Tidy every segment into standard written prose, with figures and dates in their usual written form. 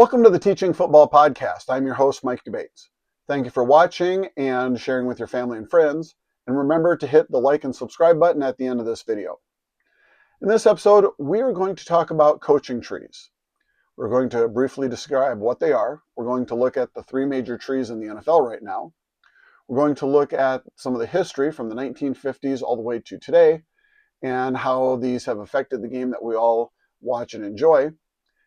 Welcome to the Teaching Football Podcast. I'm your host, Mike Debates. Thank you for watching and sharing with your family and friends. And remember to hit the like and subscribe button at the end of this video. In this episode, we are going to talk about coaching trees. We're going to briefly describe what they are. We're going to look at the three major trees in the NFL right now. We're going to look at some of the history from the 1950s all the way to today and how these have affected the game that we all watch and enjoy.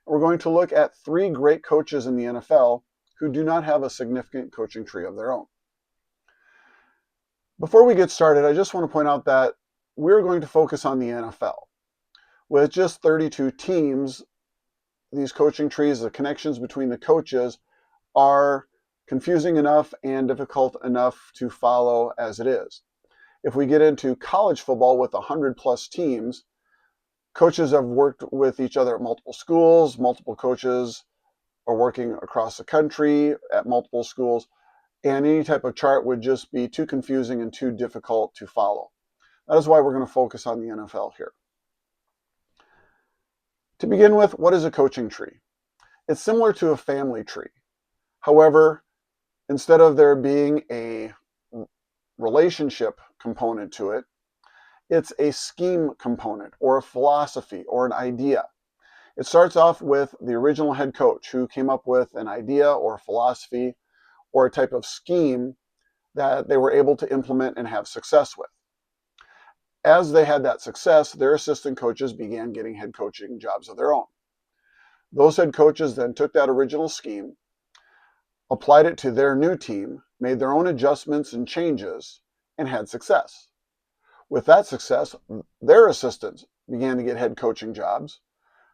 We're going to look at three great coaches in the NFL who do not have a significant coaching tree of their own. Before we get started, I just want to point out that we're going to focus on the NFL. With just 32 teams, these coaching trees, the connections between the coaches, are confusing enough and difficult enough to follow as it is. If we get into college football with 100 plus teams, coaches have worked with each other at multiple schools. Multiple coaches are working across the country at multiple schools. And any type of chart would just be too confusing and too difficult to follow. That is why we're going to focus on the NFL here. To begin with, what is a coaching tree? It's similar to a family tree. However, instead of there being a relationship component to it, it's a scheme component or a philosophy or an idea. It starts off with the original head coach who came up with an idea or a philosophy or a type of scheme that they were able to implement and have success with. As they had that success, their assistant coaches began getting head coaching jobs of their own. Those head coaches then took that original scheme, applied it to their new team, made their own adjustments and changes, and had success. With that success, their assistants began to get head coaching jobs,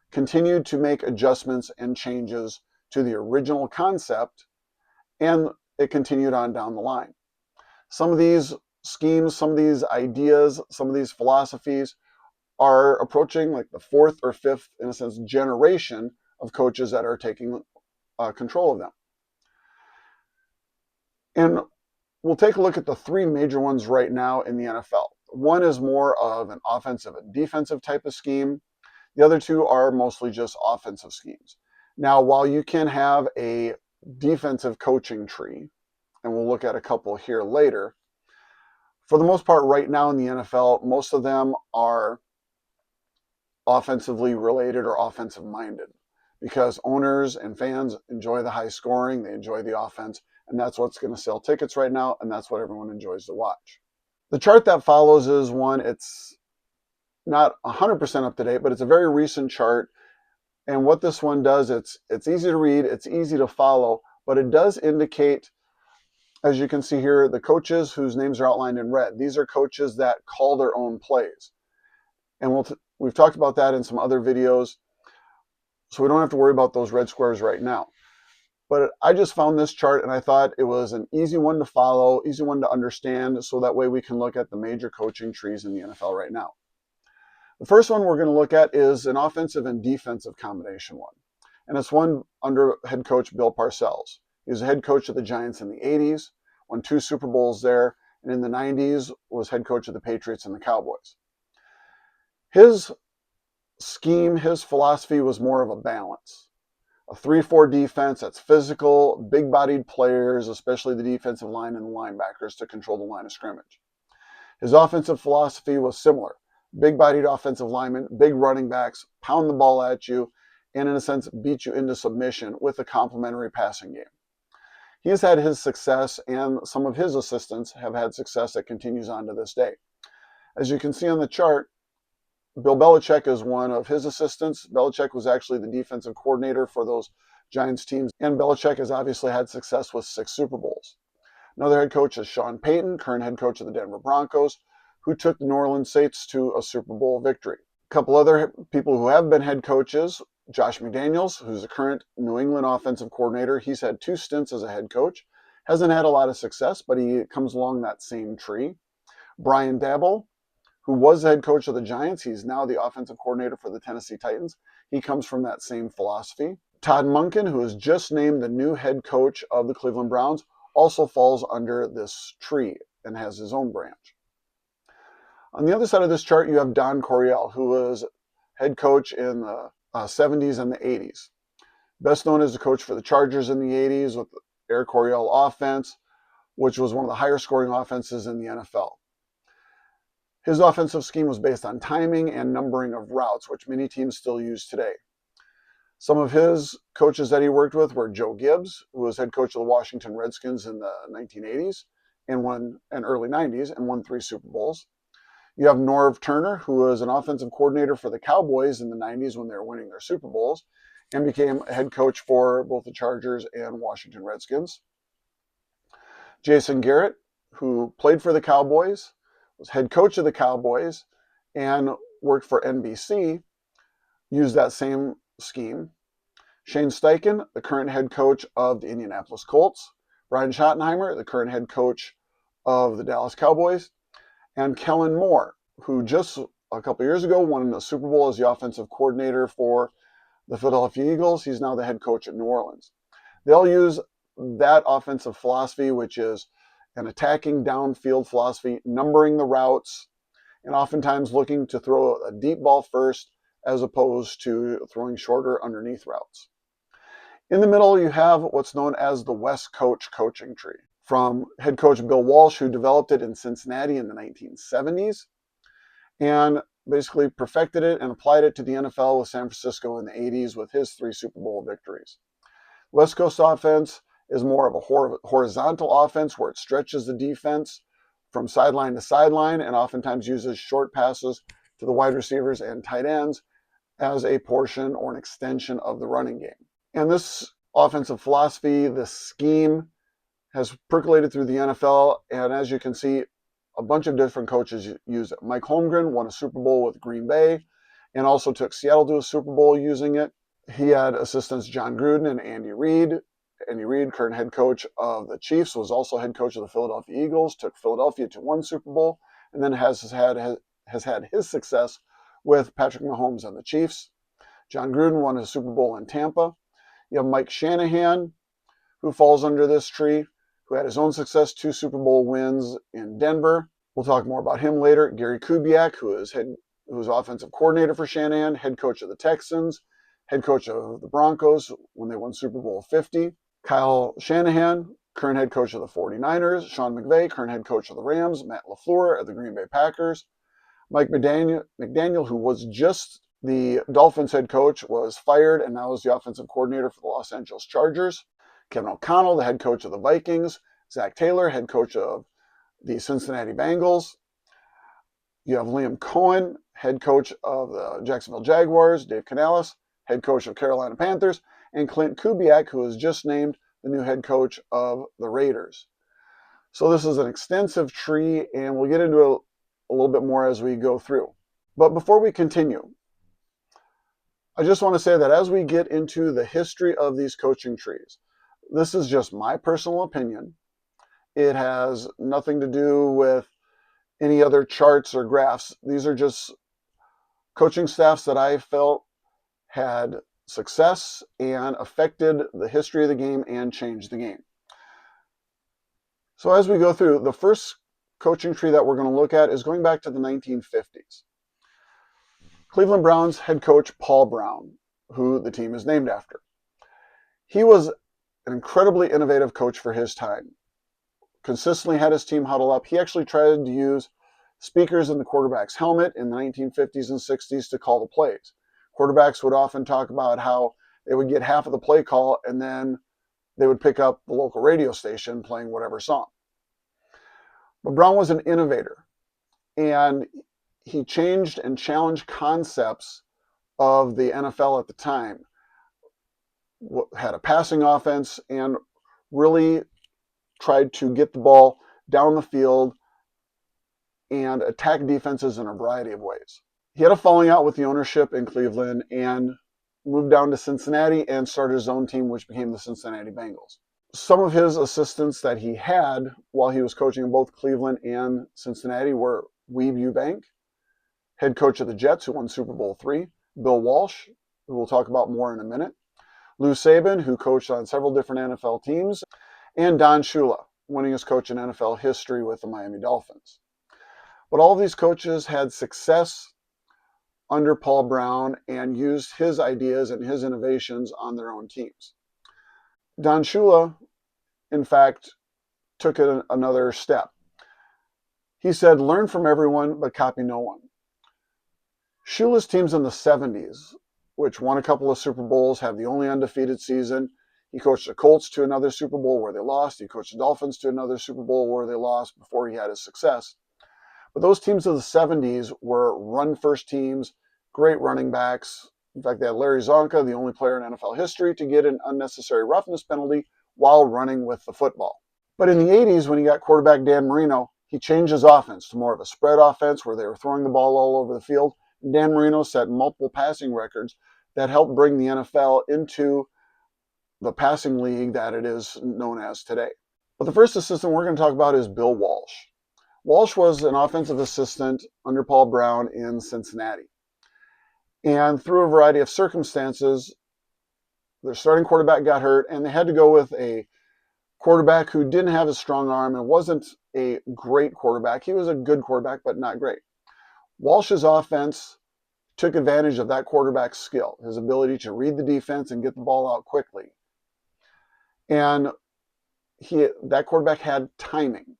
continued to make adjustments and changes to the original concept, and it continued on down the line. Some of these schemes, some of these ideas, some of these philosophies are approaching like the fourth or fifth, in a sense, generation of coaches that are taking control of them. And we'll take a look at the three major ones right now in the NFL. One is more of an offensive and defensive type of scheme. The other two are mostly just offensive schemes. Now, while you can have a defensive coaching tree, and we'll look at a couple here later, for the most part right now in the NFL, most of them are offensively related or offensive minded because owners and fans enjoy the high scoring, they enjoy the offense, and that's what's going to sell tickets right now, and that's what everyone enjoys to watch. The chart that follows is one, it's not 100% up to date, but it's a very recent chart. And what this one does, it's easy to read, it's easy to follow, but it does indicate, as you can see here, the coaches whose names are outlined in red. These are coaches that call their own plays. And we've talked about that in some other videos, so we don't have to worry about those red squares right now. But I just found this chart and I thought it was an easy one to follow, easy one to understand, so that way we can look at the major coaching trees in the NFL right now. The first one we're going to look at is an offensive and defensive combination one. And it's one under head coach Bill Parcells. He was a head coach of the Giants in the 80s, won 2 Super Bowls there, and in the 90s was head coach of the Patriots and the Cowboys. His scheme, his philosophy was more of a balance. A 3-4 defense that's physical, big-bodied players, especially the defensive line and the linebackers, to control the line of scrimmage. His offensive philosophy was similar. Big-bodied offensive linemen, big running backs, pound the ball at you, and in a sense, beat you into submission with a complementary passing game. He has had his success, and some of his assistants have had success that continues on to this day. As you can see on the chart, Bill Belichick is one of his assistants. Belichick was actually the defensive coordinator for those Giants teams, and Belichick has obviously had success with 6 Super Bowls. Another head coach is Sean Payton, current head coach of the Denver Broncos, who took the New Orleans Saints to a Super Bowl victory. A couple other people who have been head coaches, Josh McDaniels, who's the current New England offensive coordinator. He's had 2 stints as a head coach. Hasn't had a lot of success, but he comes along that same tree. Brian Daboll, who was the head coach of the Giants. He's now the offensive coordinator for the Tennessee Titans. He comes from that same philosophy. Todd Monken, who is just named the new head coach of the Cleveland Browns, also falls under this tree and has his own branch. On the other side of this chart, you have Don Coryell, who was head coach in the 70s and the 80s. Best known as a coach for the Chargers in the 80s with the Air Coryell offense, which was one of the higher scoring offenses in the NFL. His offensive scheme was based on timing and numbering of routes, which many teams still use today. Some of his coaches that he worked with were Joe Gibbs, who was head coach of the Washington Redskins in the 1980s and early 90s and won 3 Super Bowls. You have Norv Turner, who was an offensive coordinator for the Cowboys in the 90s when they were winning their Super Bowls and became a head coach for both the Chargers and Washington Redskins. Jason Garrett, who played for the Cowboys, was head coach of the Cowboys, and worked for NBC, used that same scheme. Shane Steichen, the current head coach of the Indianapolis Colts. Brian Schottenheimer, the current head coach of the Dallas Cowboys. And Kellen Moore, who just a couple years ago won the Super Bowl as the offensive coordinator for the Philadelphia Eagles. He's now the head coach at New Orleans. They'll use that offensive philosophy, which is an attacking downfield philosophy, numbering the routes, and oftentimes looking to throw a deep ball first as opposed to throwing shorter underneath routes. In the middle, you have what's known as the West Coach coaching tree, from head coach Bill Walsh, who developed it in Cincinnati in the 1970s, and basically perfected it and applied it to the NFL with San Francisco in the 80s with his 3 Super Bowl victories. West Coast offense is more of a horizontal offense where it stretches the defense from sideline to sideline and oftentimes uses short passes to the wide receivers and tight ends as a portion or an extension of the running game. And this offensive philosophy, this scheme, has percolated through the NFL, and as you can see, a bunch of different coaches use it. Mike Holmgren won a Super Bowl with Green Bay and also took Seattle to a Super Bowl using it. He had assistants John Gruden and Andy Reid. Andy Reid, current head coach of the Chiefs, was also head coach of the Philadelphia Eagles, took Philadelphia to 1 Super Bowl, and then has had his success with Patrick Mahomes and the Chiefs. John Gruden won a Super Bowl in Tampa. You have Mike Shanahan, who falls under this tree, who had his own success, 2 Super Bowl wins in Denver. We'll talk more about him later. Gary Kubiak, who was offensive coordinator for Shanahan, head coach of the Texans, head coach of the Broncos when they won Super Bowl 50. Kyle Shanahan, current head coach of the 49ers. Sean McVay, current head coach of the Rams. Matt LaFleur of the Green Bay Packers. Mike McDaniel, who was just the Dolphins head coach, was fired and now is the offensive coordinator for the Los Angeles Chargers. Kevin O'Connell, the head coach of the Vikings. Zach Taylor, head coach of the Cincinnati Bengals. You have Liam Cohen, head coach of the Jacksonville Jaguars. Dave Canales, head coach of Carolina Panthers. And Clint Kubiak, who was just named the new head coach of the Raiders. So this is an extensive tree, and we'll get into it a little bit more as we go through. But before we continue, I just want to say that as we get into the history of these coaching trees, this is just my personal opinion. It has nothing to do with any other charts or graphs. These are just coaching staffs that I felt had success and affected the history of the game and changed the game. So as we go through, the first coaching tree that we're going to look at is going back to the 1950s. Cleveland Browns head coach Paul Brown, who the team is named after. He was an incredibly innovative coach for his time. Consistently had his team huddle up. He actually tried to use speakers in the quarterback's helmet in the 1950s and 60s to call the plays. Quarterbacks would often talk about how they would get half of the play call and then they would pick up the local radio station playing whatever song. But Brown was an innovator, and he changed and challenged concepts of the NFL at the time. Had a passing offense and really tried to get the ball down the field and attack defenses in a variety of ways. He had a falling out with the ownership in Cleveland and moved down to Cincinnati and started his own team, which became the Cincinnati Bengals. Some of his assistants that he had while he was coaching in both Cleveland and Cincinnati were Weeb Ewbank, head coach of the Jets, who won Super Bowl III, Bill Walsh, who we'll talk about more in a minute, Lou Saban, who coached on several different NFL teams, and Don Shula, winningest coach in NFL history with the Miami Dolphins. But all of these coaches had success under Paul Brown and used his ideas and his innovations on their own teams. Don Shula, in fact, took it another step. He said, learn from everyone, but copy no one. Shula's teams in the 70s, which won a couple of Super Bowls, have the only undefeated season. He coached the Colts to another Super Bowl where they lost. He coached the Dolphins to another Super Bowl where they lost before he had his success. But those teams of the 70s were run-first teams, great running backs. In fact, they had Larry Zonka, the only player in NFL history to get an unnecessary roughness penalty while running with the football. But in the 80s, when he got quarterback Dan Marino, he changed his offense to more of a spread offense where they were throwing the ball all over the field. Dan Marino set multiple passing records that helped bring the NFL into the passing league that it is known as today. But the first assistant we're going to talk about is Bill Walsh. Walsh was an offensive assistant under Paul Brown in Cincinnati. And through a variety of circumstances, their starting quarterback got hurt, and they had to go with a quarterback who didn't have a strong arm and wasn't a great quarterback. He was a good quarterback, but not great. Walsh's offense took advantage of that quarterback's skill, his ability to read the defense and get the ball out quickly. And that quarterback had timing,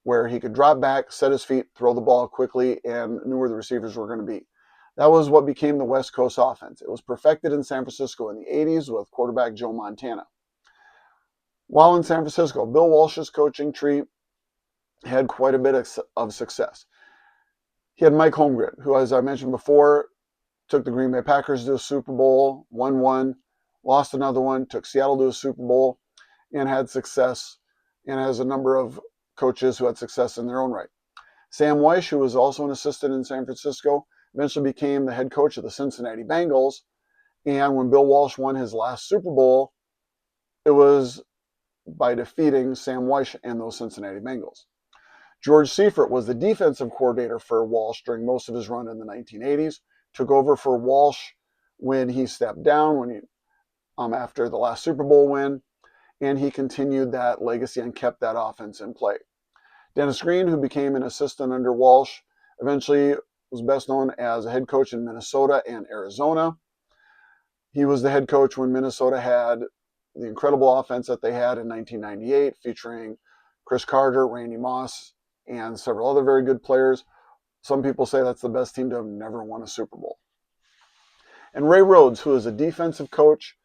where he could drop back, set his feet, throw the ball quickly, and knew where the receivers were going to be. That was what became the West Coast offense. It was perfected in San Francisco in the 80s with quarterback Joe Montana. While in San Francisco, Bill Walsh's coaching tree had quite a bit of success. He had Mike Holmgren, who, as I mentioned before, took the Green Bay Packers to a Super Bowl, won one, lost another one, took Seattle to a Super Bowl, and had success, and has a number of coaches who had success in their own right. Sam Wyche, who was also an assistant in San Francisco, eventually became the head coach of the Cincinnati Bengals. And when Bill Walsh won his last Super Bowl, it was by defeating Sam Wyche and those Cincinnati Bengals. George Seifert was the defensive coordinator for Walsh during most of his run in the 1980s, took over for Walsh when he stepped down after the last Super Bowl win, and he continued that legacy and kept that offense in play. Dennis Green, who became an assistant under Walsh, eventually was best known as a head coach in Minnesota and Arizona. He was the head coach when Minnesota had the incredible offense that they had in 1998, featuring Chris Carter, Randy Moss, and several other very good players. Some people say that's the best team to have never won a Super Bowl. And Ray Rhodes, who is a defensive coach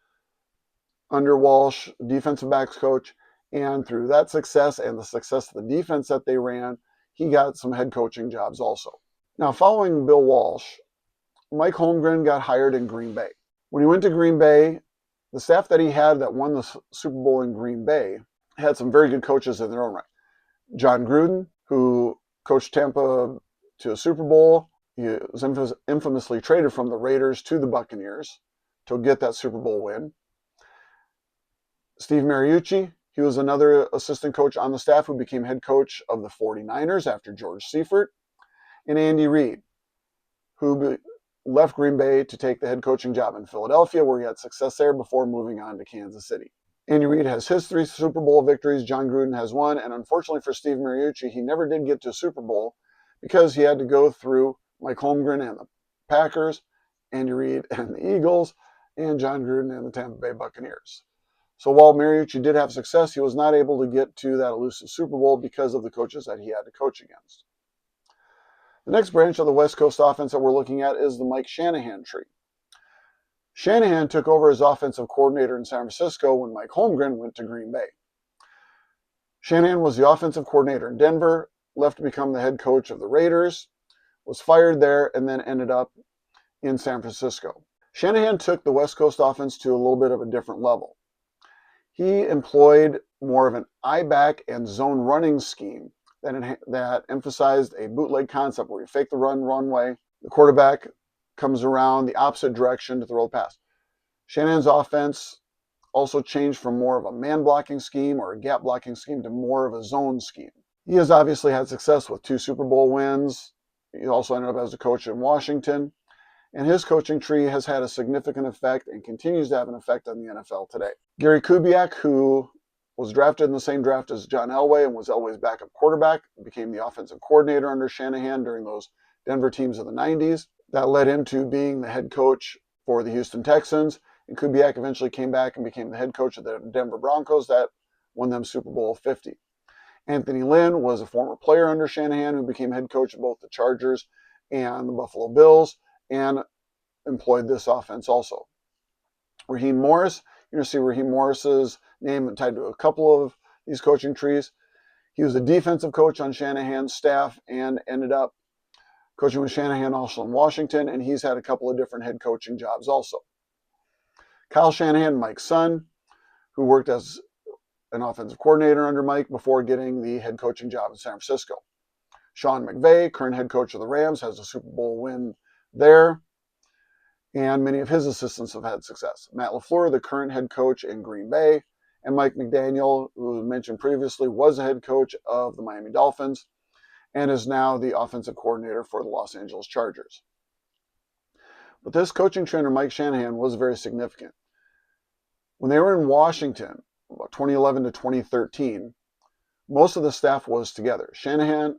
under Walsh, defensive backs coach, and through that success and the success of the defense that they ran, he got some head coaching jobs also. Now, following Bill Walsh, Mike Holmgren got hired in Green Bay. When he went to Green Bay, the staff that he had that won the Super Bowl in Green Bay had some very good coaches in their own right. John Gruden, who coached Tampa to a Super Bowl. He was infamously traded from the Raiders to the Buccaneers to get that Super Bowl win. Steve Mariucci, he was another assistant coach on the staff who became head coach of the 49ers after George Seifert. And Andy Reid, who left Green Bay to take the head coaching job in Philadelphia, where he had success there before moving on to Kansas City. Andy Reid has his 3 Super Bowl victories. John Gruden has 1. And unfortunately for Steve Mariucci, he never did get to a Super Bowl because he had to go through Mike Holmgren and the Packers, Andy Reid and the Eagles, and John Gruden and the Tampa Bay Buccaneers. So while Mariucci did have success, he was not able to get to that elusive Super Bowl because of the coaches that he had to coach against. The next branch of the West Coast offense that we're looking at is the Mike Shanahan tree. Shanahan took over as offensive coordinator in San Francisco when Mike Holmgren went to Green Bay. Shanahan was the offensive coordinator in Denver, left to become the head coach of the Raiders, was fired there, and then ended up in San Francisco. Shanahan took the West Coast offense to a little bit of a different level. He employed more of an I-back and zone running scheme that emphasized a bootleg concept where you fake the run one way, the quarterback comes around the opposite direction to throw the pass. Shanahan's offense also changed from more of a man-blocking scheme or a gap-blocking scheme to more of a zone scheme. He has obviously had success with 2 Super Bowl wins. He also ended up as a coach in Washington. And his coaching tree has had a significant effect and continues to have an effect on the NFL today. Gary Kubiak, who was drafted in the same draft as John Elway and was Elway's backup quarterback, became the offensive coordinator under Shanahan during those Denver teams of the 90s. That led him to being the head coach for the Houston Texans. And Kubiak eventually came back and became the head coach of the Denver Broncos that won them Super Bowl 50. Anthony Lynn was a former player under Shanahan who became head coach of both the Chargers and the Buffalo Bills and employed this offense also. Raheem Morris, you're going to see Raheem Morris's name tied to a couple of these coaching trees. He was a defensive coach on Shanahan's staff and ended up coaching with Shanahan also in Washington, and he's had a couple of different head coaching jobs also. Kyle Shanahan, Mike's son, who worked as an offensive coordinator under Mike before getting the head coaching job in San Francisco. Sean McVay, current head coach of the Rams, has a Super Bowl win there, and many of his assistants have had success. Matt LaFleur, the current head coach in Green Bay, and Mike McDaniel, who was mentioned previously, was the head coach of the Miami Dolphins and is now the offensive coordinator for the Los Angeles Chargers. But this coaching trend of Mike Shanahan was very significant. When they were in Washington, about 2011 to 2013, most of the staff was together.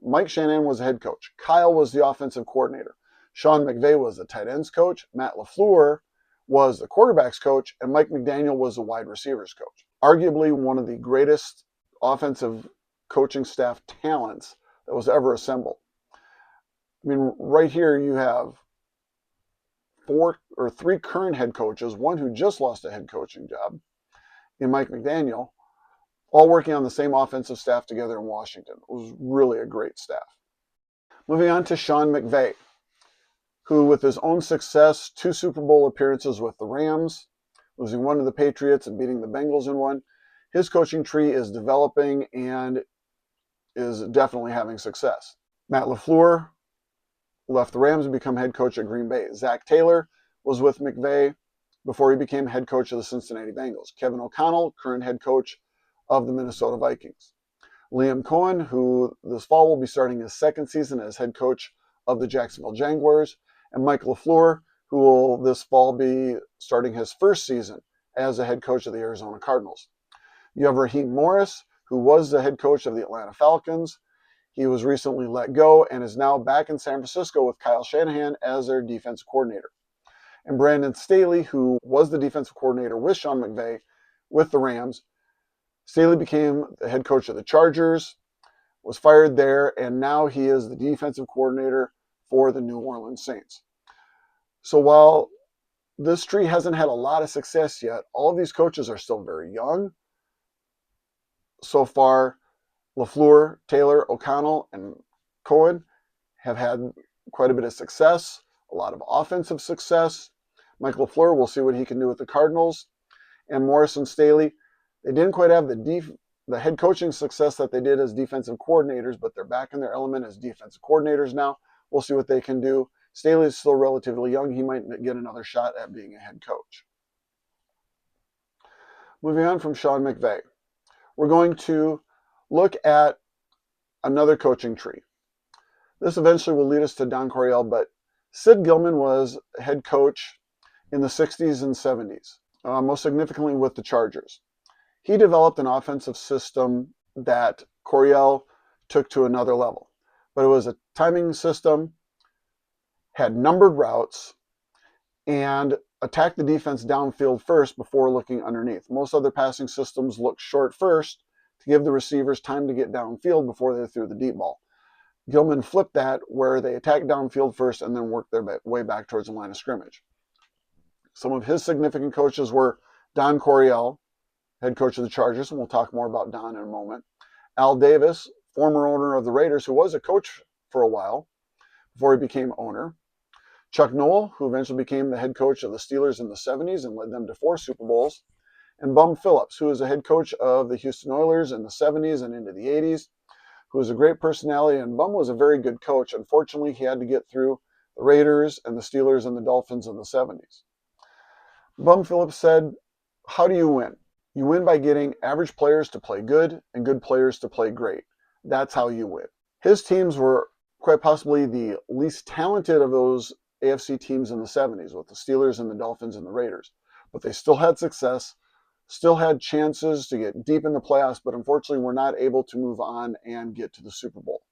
Mike Shanahan was the head coach. Kyle was the offensive coordinator. Sean McVay was the tight ends coach. Matt LaFleur was the quarterbacks coach, and Mike McDaniel was the wide receivers coach. Arguably one of the greatest offensive coaching staff talents that was ever assembled. I mean, right here you have 3 current head coaches, one who just lost a head coaching job in Mike McDaniel, all working on the same offensive staff together in Washington. It was really a great staff. Moving on to Sean McVay, who with his own success, 2 Super Bowl appearances with the Rams, losing one to the Patriots and beating the Bengals in one, his coaching tree is developing and is definitely having success. Matt LaFleur left the Rams and became head coach at Green Bay. Zach Taylor was with McVay before he became head coach of the Cincinnati Bengals. Kevin O'Connell, current head coach of the Minnesota Vikings. Liam Cohen, who this fall will be starting his second season as head coach of the Jacksonville Jaguars. And Mike LaFleur, who will this fall be starting his first season as the head coach of the Arizona Cardinals. You have Raheem Morris, who was the head coach of the Atlanta Falcons. He was recently let go and is now back in San Francisco with Kyle Shanahan as their defensive coordinator. And Brandon Staley, who was the defensive coordinator with Sean McVay with the Rams. Staley became the head coach of the Chargers, was fired there, and now he is the defensive coordinator for the New Orleans Saints. So while this tree hasn't had a lot of success yet, all of these coaches are still very young. So far, LaFleur, Taylor, O'Connell, and Cohen have had quite a bit of success, a lot of offensive success. Mike LaFleur, we'll see what he can do with the Cardinals. And Morris and Staley, they didn't quite have the head coaching success that they did as defensive coordinators, but they're back in their element as defensive coordinators now. We'll see what they can do. Staley is still relatively young. He might get another shot at being a head coach. Moving on from Sean McVay, we're going to look at another coaching tree. This eventually will lead us to Don Coryell, but Sid Gilman was head coach in the 60s and 70s, most significantly with the Chargers. He developed an offensive system that Coryell took to another level, but it was a timing system, had numbered routes, and attacked the defense downfield first before looking underneath. Most other passing systems look short first to give the receivers time to get downfield before they threw the deep ball. Gilman flipped that, where they attacked downfield first and then worked their way back towards the line of scrimmage. Some of his significant coaches were Don Coryell, head coach of the Chargers, and we'll talk more about Don in a moment. Al Davis, former owner of the Raiders, who was a coach for a while before he became owner. Chuck Noll, who eventually became the head coach of the Steelers in the 70s and led them to 4 Super Bowls. And Bum Phillips, who was a head coach of the Houston Oilers in the 70s and into the 80s, who was a great personality. And Bum was a very good coach. Unfortunately, he had to get through the Raiders and the Steelers and the Dolphins in the 70s. Bum Phillips said, "How do you win? You win by getting average players to play good and good players to play great. That's how you win." His teams were quite possibly the least talented of those AFC teams in the 70s, with the Steelers and the Dolphins and the Raiders. But they still had success, still had chances to get deep in the playoffs, but unfortunately were not able to move on and get to the Super Bowl.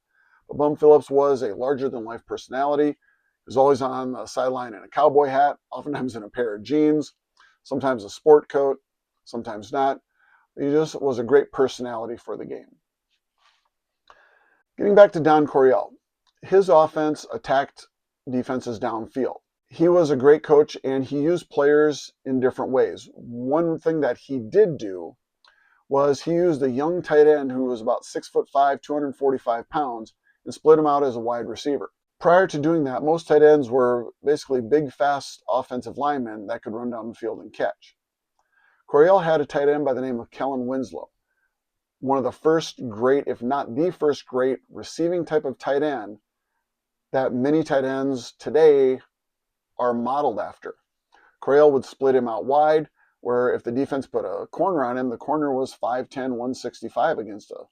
But Bum Phillips was a larger-than-life personality. was always on the sideline in a cowboy hat, oftentimes in a pair of jeans, sometimes a sport coat, sometimes not. He just was a great personality for the game. Getting back to Don Coryell, his offense attacked defenses downfield. He was a great coach, and he used players in different ways. One thing that he did do was he used a young tight end who was about 6'5", 245 pounds, and split him out as a wide receiver. Prior to doing that, most tight ends were basically big, fast offensive linemen that could run down the field and catch. Coryell had a tight end by the name of Kellen Winslow, one of the first great, if not the first great, receiving type of tight end that many tight ends today are modeled after. Coryell would split him out wide, where if the defense put a corner on him, the corner was 5'10", 165 against a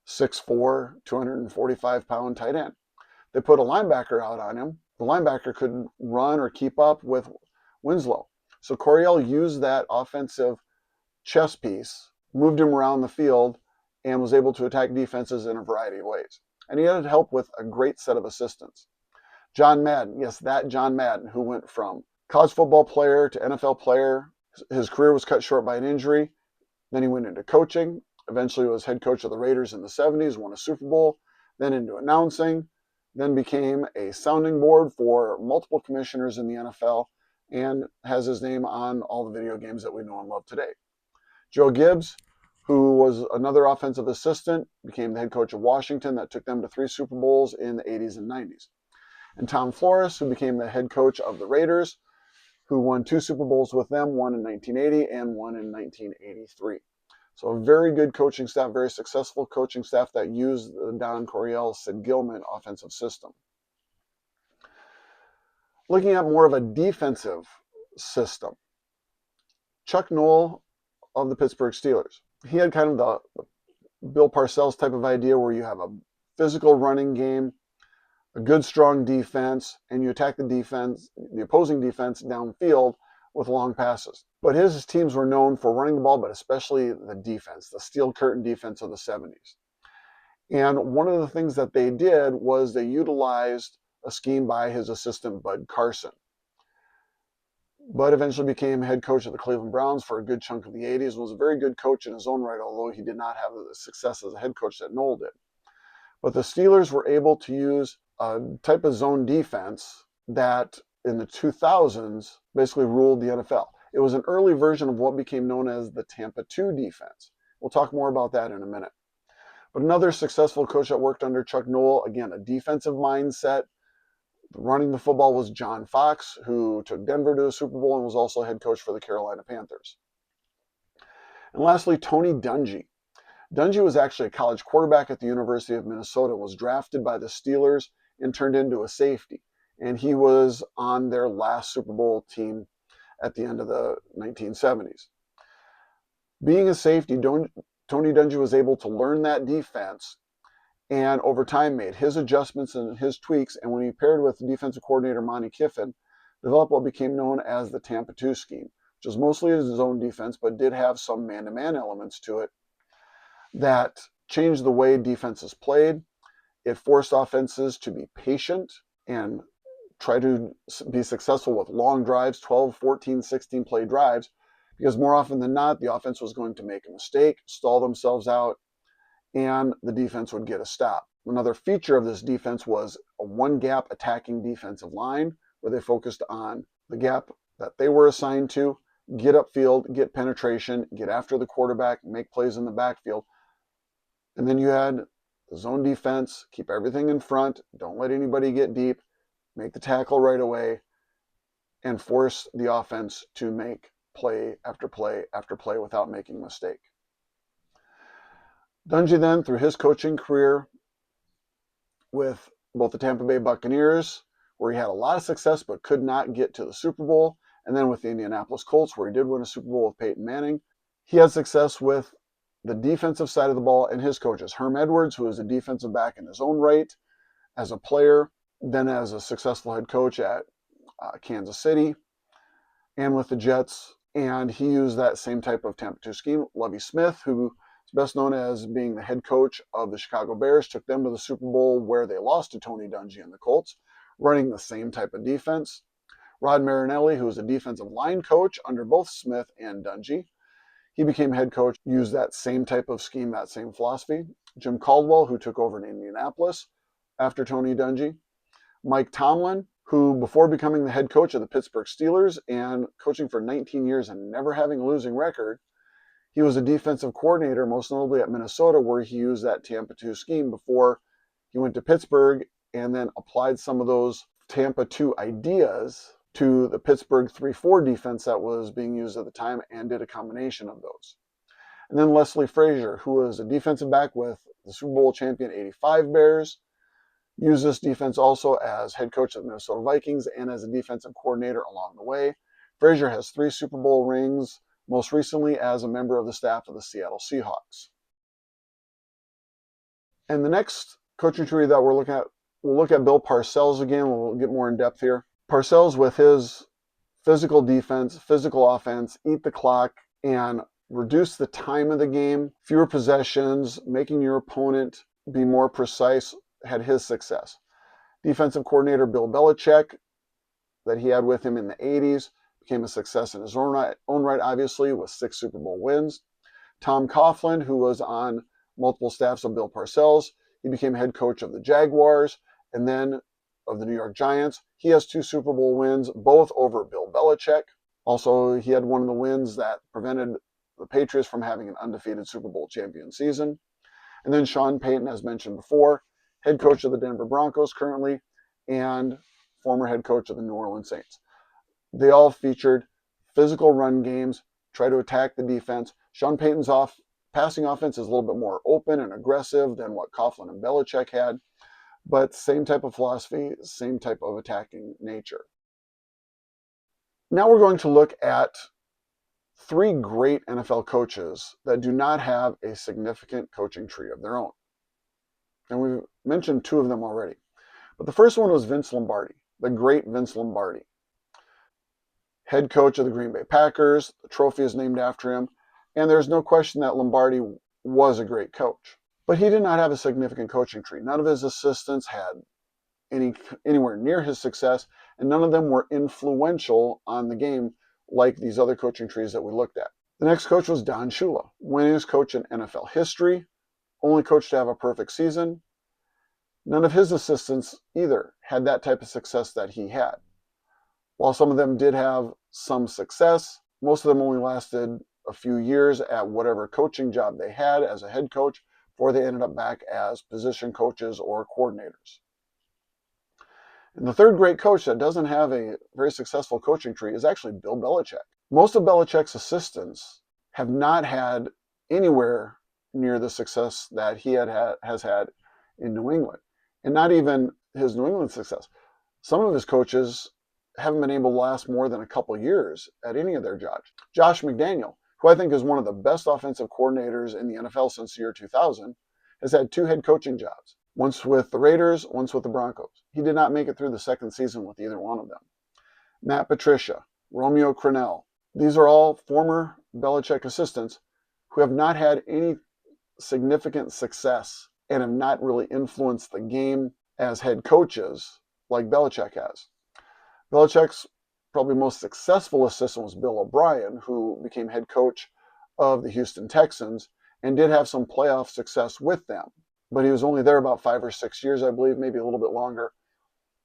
6'4", 245-pound tight end. They put a linebacker out on him. The linebacker couldn't run or keep up with Winslow. So Coryell used that offensive chess piece, moved him around the field, and was able to attack defenses in a variety of ways. And he had help with a great set of assistants. John Madden, yes, that John Madden, who went from college football player to NFL player. His career was cut short by an injury. Then he went into coaching. Eventually was head coach of the Raiders in the 70s, won a Super Bowl, then into announcing, then became a sounding board for multiple commissioners in the NFL, and has his name on all the video games that we know and love today. Joe Gibbs, who was another offensive assistant, became the head coach of Washington. That took them to 3 Super Bowls in the 80s and 90s. And Tom Flores, who became the head coach of the Raiders, who won 2 Super Bowls with them, one in 1980 and one in 1983. So a very good coaching staff, very successful coaching staff that used the Don Coryell, Sid Gilman offensive system. Looking at more of a defensive system, Chuck Noll of the Pittsburgh Steelers. He had kind of the Bill Parcells type of idea where you have a physical running game, a good strong defense, and you attack the opposing defense downfield with long passes. But his teams were known for running the ball, but especially the defense, the steel curtain defense of the 70s. And one of the things that they did was they utilized a scheme by his assistant, Bud Carson. Bud eventually became head coach of the Cleveland Browns for a good chunk of the 80s, was a very good coach in his own right, although he did not have the success as a head coach that Noll did. But the Steelers were able to use a type of zone defense that in the 2000s basically ruled the NFL. It was an early version of what became known as the Tampa 2 defense. We'll talk more about that in a minute. But another successful coach that worked under Chuck Noll, again, a defensive mindset. Running the football was John Fox, who took Denver to a Super Bowl and was also head coach for the Carolina Panthers. And lastly, Tony Dungy. Dungy was actually a college quarterback at the University of Minnesota, was drafted by the Steelers and turned into a safety. And he was on their last Super Bowl team at the end of the 1970s. Being a safety, Tony Dungy was able to learn that defense and over time made his adjustments and his tweaks. And when he paired with defensive coordinator Monty Kiffin, developed what became known as the Tampa 2 scheme, which was mostly his zone defense, but did have some man-to-man elements to it that changed the way defenses played. It forced offenses to be patient and try to be successful with long drives, 12, 14, 16 play drives, because more often than not, the offense was going to make a mistake, stall themselves out, and the defense would get a stop. Another feature of this defense was a one-gap attacking defensive line, where they focused on the gap that they were assigned to, get upfield, get penetration, get after the quarterback, make plays in the backfield. And then you had the zone defense, keep everything in front, don't let anybody get deep, make the tackle right away, and force the offense to make play after play after play without making a mistake. Dungy then, through his coaching career with both the Tampa Bay Buccaneers, where he had a lot of success but could not get to the Super Bowl, and then with the Indianapolis Colts, where he did win a Super Bowl with Peyton Manning, he had success with the defensive side of the ball and his coaches. Herm Edwards, who was a defensive back in his own right as a player, then as a successful head coach at Kansas City and with the Jets. And he used that same type of Tampa 2 scheme. Lovie Smith, who is best known as being the head coach of the Chicago Bears, took them to the Super Bowl where they lost to Tony Dungy and the Colts. running the same type of defense. Rod Marinelli, who was a defensive line coach under both Smith and Dungy, he became head coach, used that same type of scheme, that same philosophy. Jim Caldwell, who took over in Indianapolis after Tony Dungy. Mike Tomlin, who before becoming the head coach of the Pittsburgh Steelers and coaching for 19 years and never having a losing record, he was a defensive coordinator, most notably at Minnesota, where he used that Tampa 2 scheme before he went to Pittsburgh and then applied some of those Tampa 2 ideas to the Pittsburgh 3-4 defense that was being used at the time and did a combination of those. And then Leslie Frazier, who was a defensive back with the Super Bowl champion 85 Bears, used this defense also as head coach of the Minnesota Vikings and as a defensive coordinator along the way. Frazier has 3 Super Bowl rings, most recently as a member of the staff of the Seattle Seahawks. And the next coaching tree that we'll look at Bill Parcells again. We'll get more in depth here. Parcells, with his physical defense, physical offense, eat the clock, and reduce the time of the game, fewer possessions, making your opponent be more precise, had his success. Defensive coordinator Bill Belichick, that he had with him in the 80s, became a success in his own right, obviously, with 6 Super Bowl wins. Tom Coughlin, who was on multiple staffs of Bill Parcells, he became head coach of the Jaguars and then of the New York Giants. He has 2 Super Bowl wins, both over Bill Belichick. Also, he had one of the wins that prevented the Patriots from having an undefeated Super Bowl champion season. And then Sean Payton, as mentioned before, head coach of the Denver Broncos currently, and former head coach of the New Orleans Saints. They all featured physical run games, try to attack the defense. Sean Payton's passing offense is a little bit more open and aggressive than what Coughlin and Belichick had, but same type of philosophy, same type of attacking nature. Now we're going to look at 3 great NFL coaches that do not have a significant coaching tree of their own. And we've mentioned 2 of them already. But the first one was Vince Lombardi, the great Vince Lombardi. Head coach of the Green Bay Packers. The trophy is named after him. And there's no question that Lombardi was a great coach. But he did not have a significant coaching tree. None of his assistants had anywhere near his success, and none of them were influential on the game like these other coaching trees that we looked at. The next coach was Don Shula, winningest coach in NFL history, only coach to have a perfect season. None of his assistants either had that type of success that he had. While some of them did have some success, most of them only lasted a few years at whatever coaching job they had as a head coach before they ended up back as position coaches or coordinators. And the third great coach that doesn't have a very successful coaching tree is actually Bill Belichick. Most of Belichick's assistants have not had anywhere near the success that he has had in New England. And not even his New England success. Some of his coaches haven't been able to last more than a couple years at any of their jobs. Josh McDaniel, who I think is one of the best offensive coordinators in the NFL since the year 2000, has had 2 head coaching jobs. Once with the Raiders, once with the Broncos. He did not make it through the second season with either one of them. Matt Patricia, Romeo Crennel. These are all former Belichick assistants who have not had any significant success and have not really influenced the game as head coaches like Belichick has. Belichick's probably most successful assistant was Bill O'Brien, who became head coach of the Houston Texans and did have some playoff success with them. But he was only there about 5 or 6 years, I believe, maybe a little bit longer,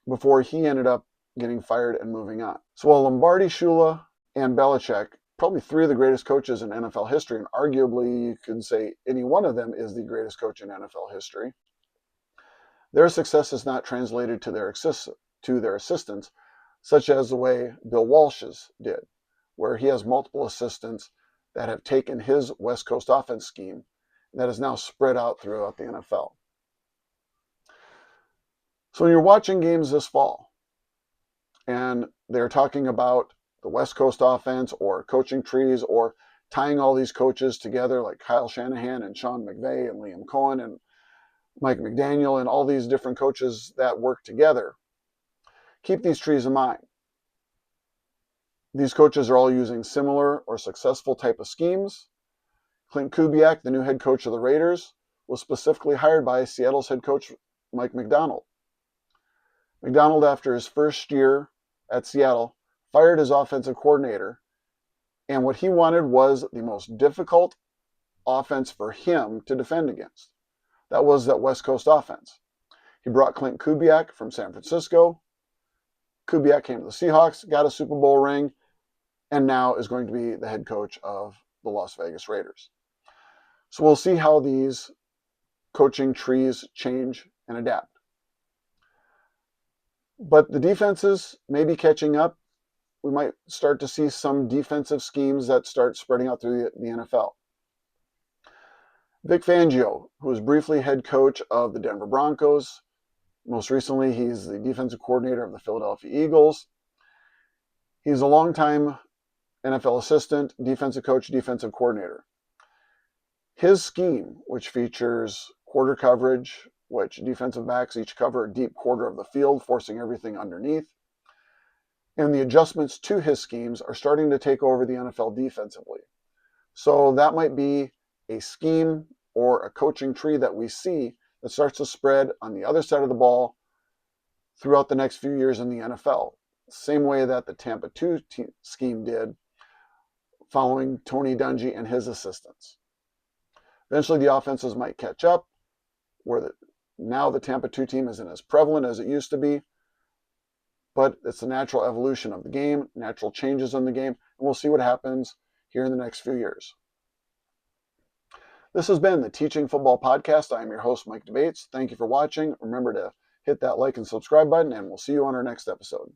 before he ended up getting fired and moving on. So while Lombardi, Shula, and Belichick, probably 3 of the greatest coaches in NFL history, and arguably you could say any one of them is the greatest coach in NFL history, their success is not translated to their assistants, such as the way Bill Walsh's did, where he has multiple assistants that have taken his West Coast offense scheme that is now spread out throughout the NFL. So when you're watching games this fall, and they're talking about the West Coast offense or coaching trees or tying all these coaches together like Kyle Shanahan and Sean McVay and Liam Cohen and Mike McDaniel and all these different coaches that work together, keep these trees in mind. These coaches are all using similar or successful type of schemes. Clint Kubiak, the new head coach of the Raiders, was specifically hired by Seattle's head coach Mike Macdonald. McDonald, after his first year at Seattle, fired his offensive coordinator, and what he wanted was the most difficult offense for him to defend against. That was that West Coast offense. He brought Clint Kubiak from San Francisco. Kubiak came to the Seahawks, got a Super Bowl ring, and now is going to be the head coach of the Las Vegas Raiders. So we'll see how these coaching trees change and adapt. But the defenses may be catching up. We might start to see some defensive schemes that start spreading out through the NFL. Vic Fangio, who was briefly head coach of the Denver Broncos. Most recently, he's the defensive coordinator of the Philadelphia Eagles. He's a longtime NFL assistant, defensive coach, defensive coordinator. His scheme, which features quarter coverage, which defensive backs each cover a deep quarter of the field, forcing everything underneath, and the adjustments to his schemes are starting to take over the NFL defensively. So that might be a scheme or a coaching tree that we see that starts to spread on the other side of the ball throughout the next few years in the NFL. Same way that the Tampa 2 scheme did following Tony Dungy and his assistants. Eventually the offenses might catch up, where now the Tampa 2 team isn't as prevalent as it used to be, but it's the natural evolution of the game, natural changes in the game, and we'll see what happens here in the next few years. This has been the Teaching Football Podcast. I am your host, Mike Debates. Thank you for watching. Remember to hit that like and subscribe button, and we'll see you on our next episode.